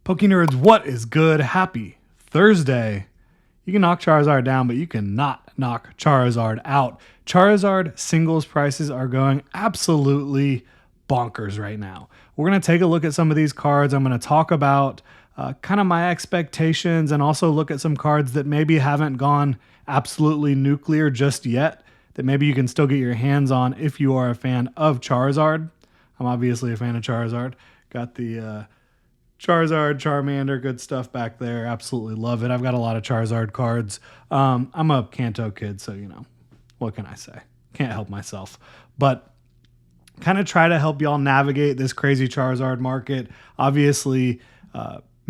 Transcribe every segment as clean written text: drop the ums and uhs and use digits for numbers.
Poke Nerds, what is good? Happy Thursday. You can knock Charizard down, but you cannot knock Charizard out. Charizard singles prices are going absolutely bonkers right now. We're going to take a look at some of these cards. I'm going to talk about kind of my expectations and also look at some cards that maybe haven't gone absolutely nuclear just yet, that maybe you can still get your hands on if you are a fan of Charizard. I'm obviously a fan of Charizard. Got the Charizard, Charmander, good stuff back there. Absolutely love it. I've got a lot of Charizard cards. I'm a Kanto kid, so, what can I say? Can't help myself. But kind of try to help y'all navigate this crazy Charizard market. Obviously,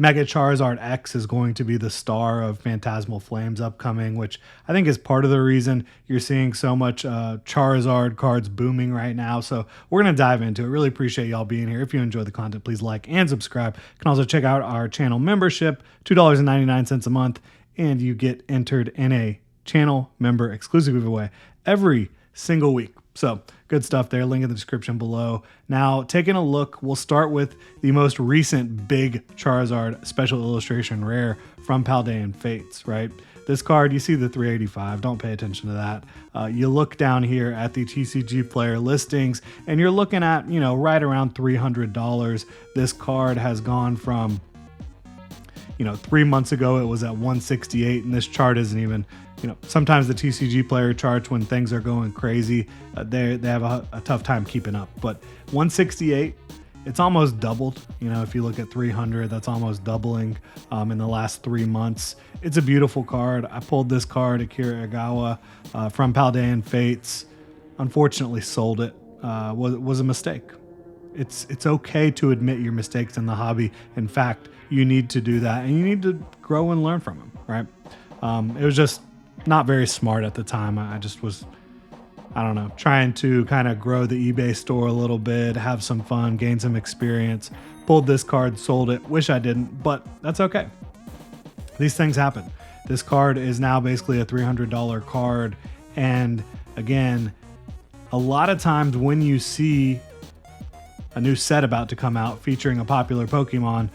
Mega Charizard X is going to be the star of Phantasmal Flames upcoming, which I think is part of the reason you're seeing so much Charizard cards booming right now. So we're going to dive into it. Really appreciate y'all being here. If you enjoy the content, please like and subscribe. You can also check out our channel membership, $2.99 a month, and you get entered in a channel member exclusive giveaway every single week. So good stuff there. Link in the description below. Now, taking a look, we'll start with the most recent big Charizard special illustration rare from Paldean Fates, right? This card, you see the 385. Don't pay attention to that. You look down here at the TCG player listings, and you're looking at, right around $300. This card has gone from 3 months ago, it was at 168, and this chart isn't even, sometimes the TCG player charts when things are going crazy, they have a tough time keeping up. But 168, it's almost doubled. If you look at 300, that's almost doubling in the last 3 months. It's a beautiful card. I pulled this card, Akira Egawa, from Paldean Fates. Unfortunately, sold it. Was a mistake. It's okay to admit your mistakes in the hobby. In fact, you need to do that, and you need to grow and learn from them, right? It was just not very smart at the time. I just was, trying to kind of grow the eBay store a little bit, have some fun, gain some experience. Pulled this card, sold it. Wish I didn't, but that's okay. These things happen. This card is now basically a $300 card, and again, a lot of times when you see a new set about to come out featuring a popular Pokemon,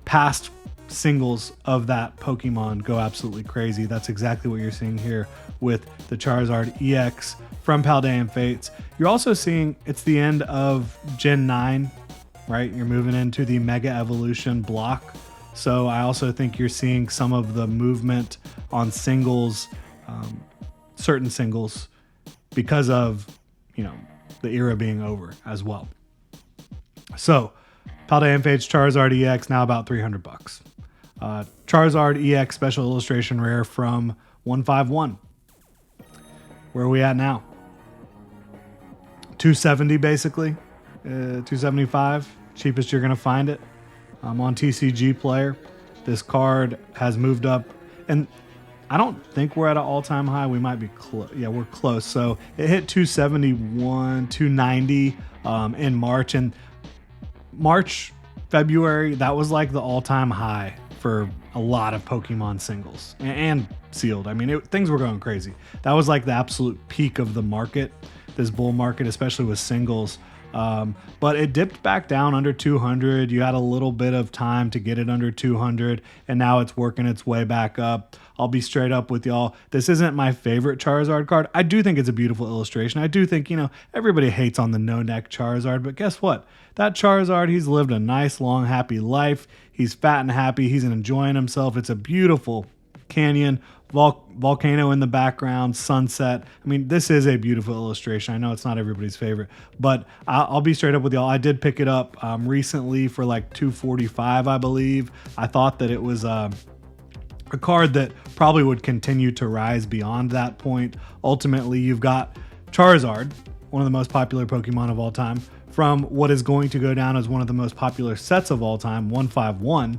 past singles of that Pokemon go absolutely crazy. That's exactly what you're seeing here with the Charizard EX from Paldean Fates. You're also seeing it's the end of Gen 9, right? You're moving into the Mega Evolution block. So I also think you're seeing some of the movement on singles, certain singles, because of, the era being over as well. So Paldean Fates Charizard EX now about $300. Charizard EX special illustration rare from 151. Where are we at now? 270 basically. 275. Cheapest you're gonna find it. On TCG player. This card has moved up, and I don't think we're at an all-time high. We might be close. Yeah, we're close. So it hit 271, 290 in March, and February, that was like the all-time high for a lot of Pokemon singles and sealed. Things were going crazy. That was like the absolute peak of the market, this bull market, especially with singles. But it dipped back down under 200. You had a little bit of time to get it under 200, and now it's working its way back up. I'll be straight up with y'all. This isn't my favorite Charizard card. I do think it's a beautiful illustration. I do think, everybody hates on the no-neck Charizard, but guess what? That Charizard, he's lived a nice, long, happy life. He's fat and happy. He's enjoying himself. It's a beautiful canyon, volcano in the background, sunset. This is a beautiful illustration. I know it's not everybody's favorite, but I'll be straight up with y'all. I did pick it up recently for like $245, I believe. I thought that it was a card that probably would continue to rise beyond that point. Ultimately, you've got Charizard, one of the most popular Pokemon of all time, from what is going to go down as one of the most popular sets of all time, 151.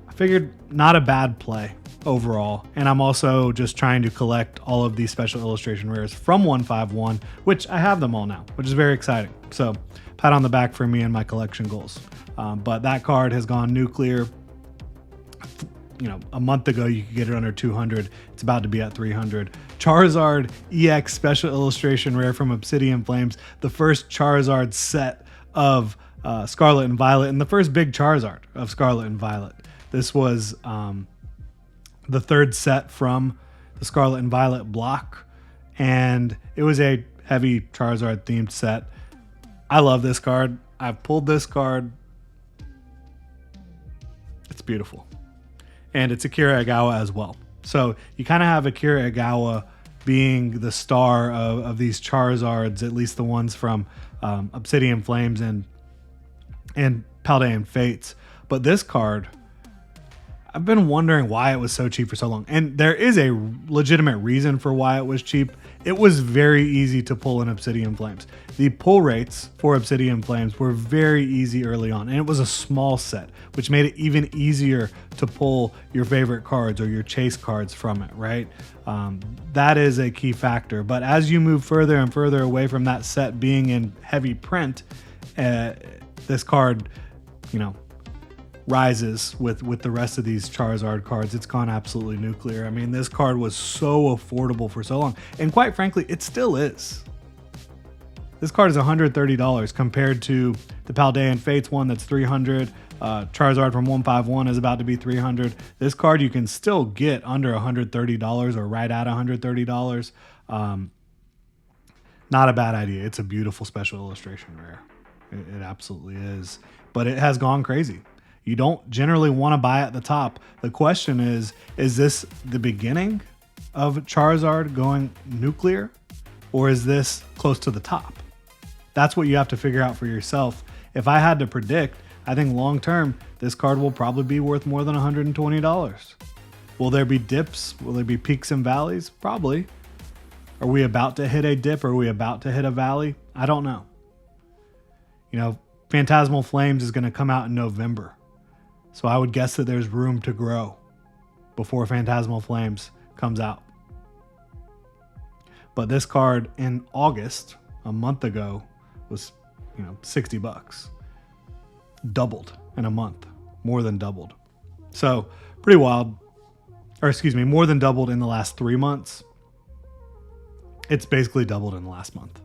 I figured not a bad play overall, and I'm also just trying to collect all of these special illustration rares from 151, which I have them all now, which is very exciting. So pat on the back for me and my collection goals. But that card has gone nuclear. A month ago you could get it under 200. It's about to be at 300. Charizard EX special illustration rare from Obsidian Flames, the first Charizard set of Scarlet and Violet, and the first big Charizard of Scarlet and Violet. This was the third set from the Scarlet and Violet block, and it was a heavy Charizard themed set. I love this card. I've pulled this card. It's beautiful. And it's Akira Egawa as well. So you kind of have Akira Egawa being the star of these Charizards, at least the ones from Obsidian Flames and Paldean Fates. But this card, I've been wondering why it was so cheap for so long. And there is a legitimate reason for why it was cheap. It was very easy to pull in Obsidian Flames. The pull rates for Obsidian Flames were very easy early on, and it was a small set, which made it even easier to pull your favorite cards or your chase cards from it, right? That is a key factor. But as you move further and further away from that set being in heavy print, this card, rises with the rest of these Charizard cards. It's gone absolutely nuclear. I mean, this card was so affordable for so long, and quite frankly, it still is. This card is $130 compared to the Paldean Fates one that's $300. Charizard from 151 is about to be $300. This card you can still get under $130 or right at $130. Not a bad idea. It's a beautiful special illustration rare. It absolutely is, but it has gone crazy. You don't generally want to buy at the top. The question is this the beginning of Charizard going nuclear, or is this close to the top? That's what you have to figure out for yourself. If I had to predict, I think long term, this card will probably be worth more than $120. Will there be dips? Will there be peaks and valleys? Probably. Are we about to hit a dip? Are we about to hit a valley? I don't know. Phantasmal Flames is going to come out in November. So I would guess that there's room to grow before Phantasmal Flames comes out. But this card in August, a month ago, was, $60. Doubled in a month. More than doubled. So pretty wild. Or excuse me, more than doubled in the last 3 months. It's basically doubled in the last month.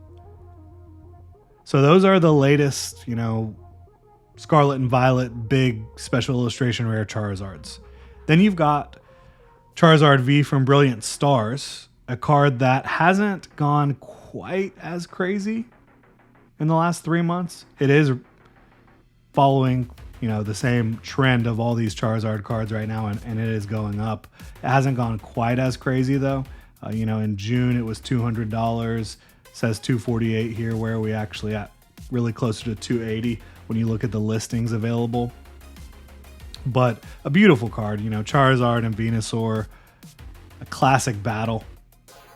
So those are the latest, Scarlet and Violet big special illustration rare Charizards. Then you've got Charizard V from Brilliant Stars, a card that hasn't gone quite as crazy in the last 3 months. It is following, the same trend of all these Charizard cards right now, and it is going up. It hasn't gone quite as crazy though. In June it was $200. Says $248 here. Where are we actually at? Really closer to $280 when you look at the listings available. But a beautiful card, Charizard and Venusaur, a classic battle.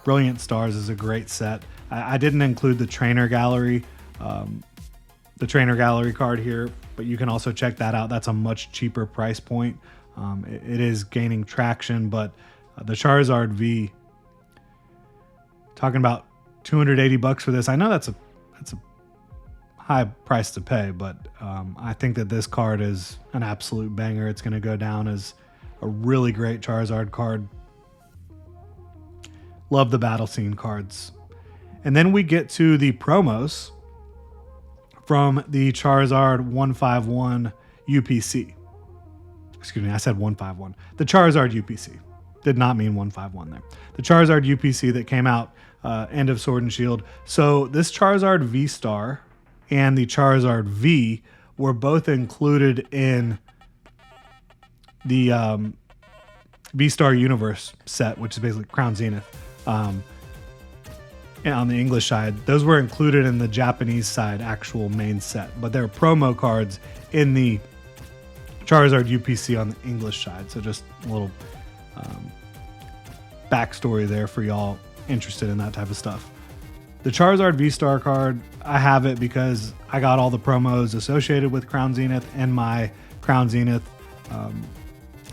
Brilliant Stars is a great set. I didn't include the trainer gallery card here, but you can also check that out. That's a much cheaper price point. It is gaining traction, but the Charizard V, talking about $280 for this. I know that's a high price to pay, but I think that this card is an absolute banger. It's going to go down as a really great Charizard card. Love the battle scene cards. And then we get to the promos from the Charizard 151 UPC. Excuse me, I said 151. The Charizard UPC. Did not mean 151 there. The Charizard UPC that came out end of Sword and Shield. So this Charizard V-Star and the Charizard V were both included in the V-Star Universe set, which is basically Crown Zenith. And on the English side, those were included in the Japanese side actual main set, but they're promo cards in the Charizard UPC on the English side. So just a little backstory there for y'all interested in that type of stuff. The Charizard V-Star card, I have it because I got all the promos associated with Crown Zenith and my Crown Zenith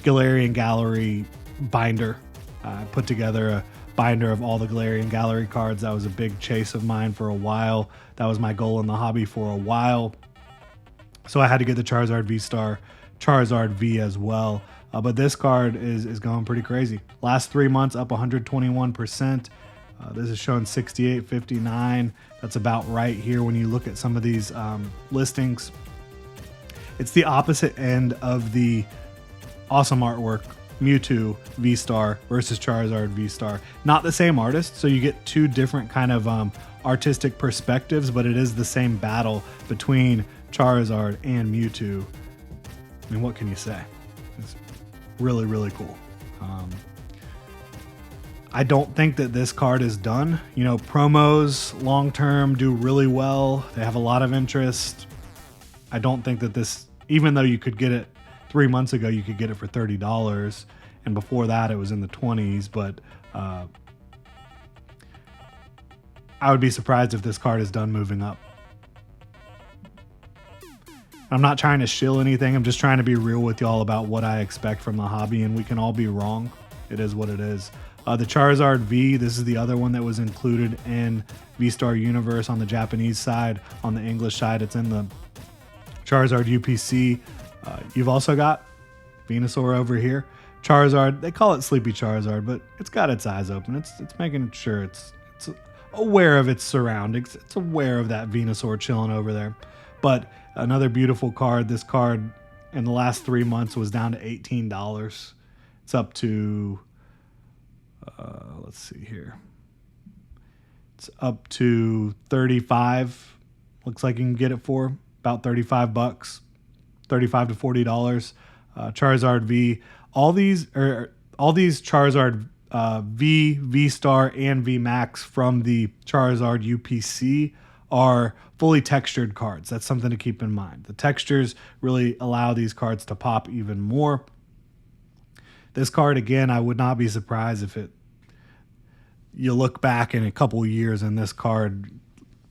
Galarian Gallery binder. I put together a binder of all the Galarian Gallery cards. That was a big chase of mine for a while. That was my goal in the hobby for a while. So I had to get the Charizard V-Star, Charizard V as well. But this card is going pretty crazy. Last 3 months up 121%. This is showing 68.59. That's about right here when you look at some of these listings. It's the opposite end of the awesome artwork Mewtwo V-Star versus Charizard V-Star. Not the same artist, so you get two different kind of artistic perspectives, but it is the same battle between Charizard and Mewtwo. I mean, what can you say? It's really, really cool. I don't think that this card is done. You know, promos long-term do really well. They have a lot of interest. I don't think that this, even though you could get it 3 months ago, you could get it for $30. And before that, it was in the 20s. But I would be surprised if this card is done moving up. I'm not trying to shill anything. I'm just trying to be real with y'all about what I expect from the hobby, and we can all be wrong. It is what it is. The Charizard V, this is the other one that was included in V-Star Universe on the Japanese side. On the English side, it's in the Charizard UPC. You've also got Venusaur over here. Charizard, they call it Sleepy Charizard, but it's got its eyes open. It's making sure it's aware of its surroundings. It's aware of that Venusaur chilling over there. But another beautiful card. This card in the last 3 months was down to $18. It's up to, let's see here. It's up to 35. Looks like you can get it for about 35 bucks, $35 to $40. Charizard V. All these Charizard V-Star, and V-Max from the Charizard UPC are fully textured cards. That's something to keep in mind. The textures really allow these cards to pop even more. This card, again, I would not be surprised if you look back in a couple years and this card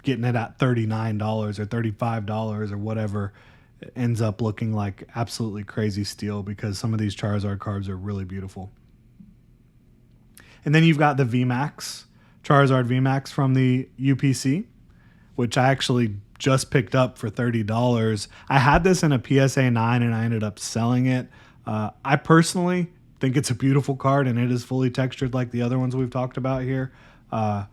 getting it at $39 or $35 or whatever ends up looking like absolutely crazy steal, because some of these Charizard cards are really beautiful. And then you've got the VMAX, Charizard VMAX from the UPC, which I actually just picked up for $30. I had this in a PSA 9 and I ended up selling it. I personally think it's a beautiful card, and it is fully textured like the other ones we've talked about here. I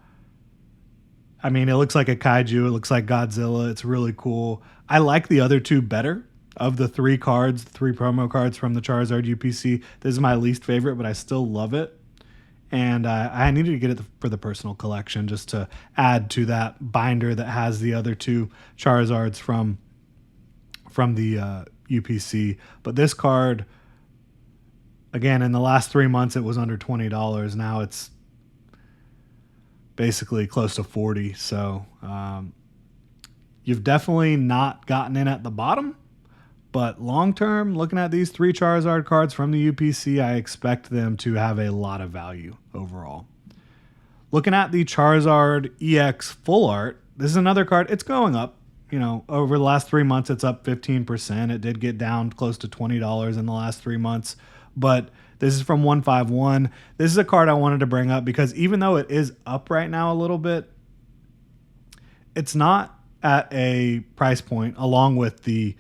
mean, it looks like a kaiju. It looks like Godzilla. It's really cool. I like the other two better. Of the three cards, 3 promo cards from the Charizard UPC, this is my least favorite, but I still love it. And I needed to get it for the personal collection just to add to that binder that has the other 2 Charizards from the UPC. But this card, again, in the last 3 months, it was under $20. Now it's basically close to $40. So you've definitely not gotten in at the bottom. But long term, looking at these 3 Charizard cards from the UPC, I expect them to have a lot of value overall. Looking at the Charizard EX Full Art, this is another card. It's going up. You know, over the last 3 months, it's up 15%. It did get down close to $20 in the last 3 months. But this is from 151. This is a card I wanted to bring up because even though it is up right now a little bit, it's not at a price point along with the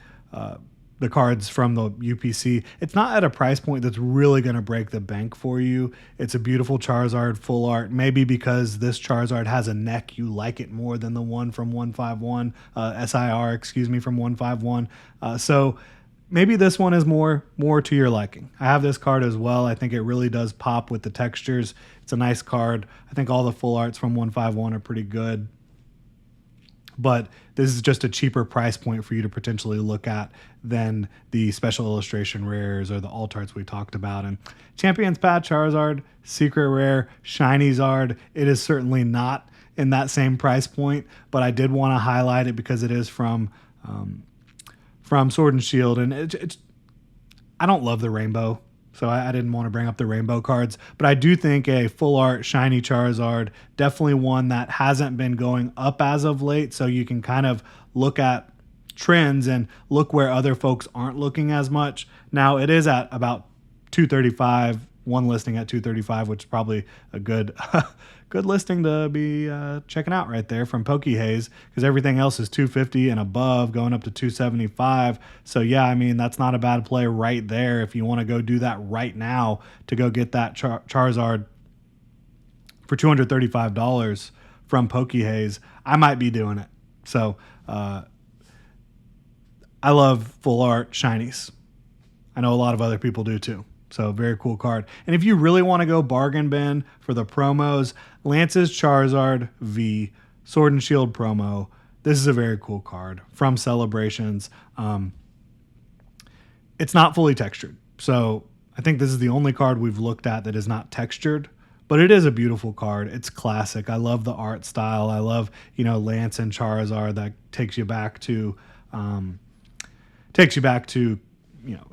cards from the UPC. It's not at a price point that's really going to break the bank for you. It's a beautiful Charizard Full Art. Maybe because this Charizard has a neck, you like it more than the one from 151, SIR, excuse me, from 151. So maybe this one is more to your liking. I have this card as well. I think it really does pop with the textures. It's a nice card. I think all the Full Arts from 151 are pretty good. But this is just a cheaper price point for you to potentially look at than the special illustration rares or the alt arts we talked about. And Champion's Path Charizard, Secret Rare, Shiny Zard, it is certainly not in that same price point, but I did want to highlight it because it is from Sword and Shield, and it's I don't love the rainbow, so I didn't want to bring up the rainbow cards, but I do think a full art shiny Charizard, definitely one that hasn't been going up as of late, so you can kind of look at trends and look where other folks aren't looking as much. Now it is at about $235, one listing at $235, which is probably a good good listing to be checking out right there from PokeHaze, because everything else is $250 and above, going up to $275. So yeah, I mean, that's not a bad play right there if you want to go do that right now to go get that Charizard for $235 from PokeHaze. I might be doing it. So I love full art shinies. I know a lot of other people do too. So very cool card. And if you really want to go bargain bin for the promos, Lance's Charizard V Sword and Shield promo. This is a very cool card from Celebrations. It's not fully textured. So I think this is the only card we've looked at that is not textured, but it is a beautiful card. It's classic. I love the art style. I love, Lance and Charizard. That takes you back to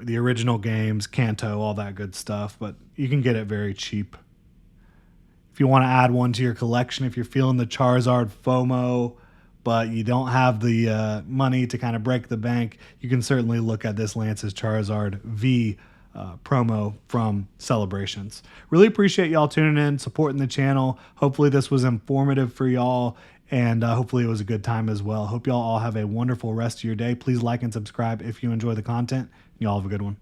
the original games, Kanto, all that good stuff, but you can get it very cheap. If you want to add one to your collection, if you're feeling the Charizard FOMO, but you don't have the money to kind of break the bank, you can certainly look at this Lance's Charizard V promo from Celebrations. Really appreciate y'all tuning in, supporting the channel. Hopefully this was informative for y'all, and hopefully it was a good time as well. Hope y'all all have a wonderful rest of your day. Please like and subscribe if you enjoy the content. Y'all have a good one.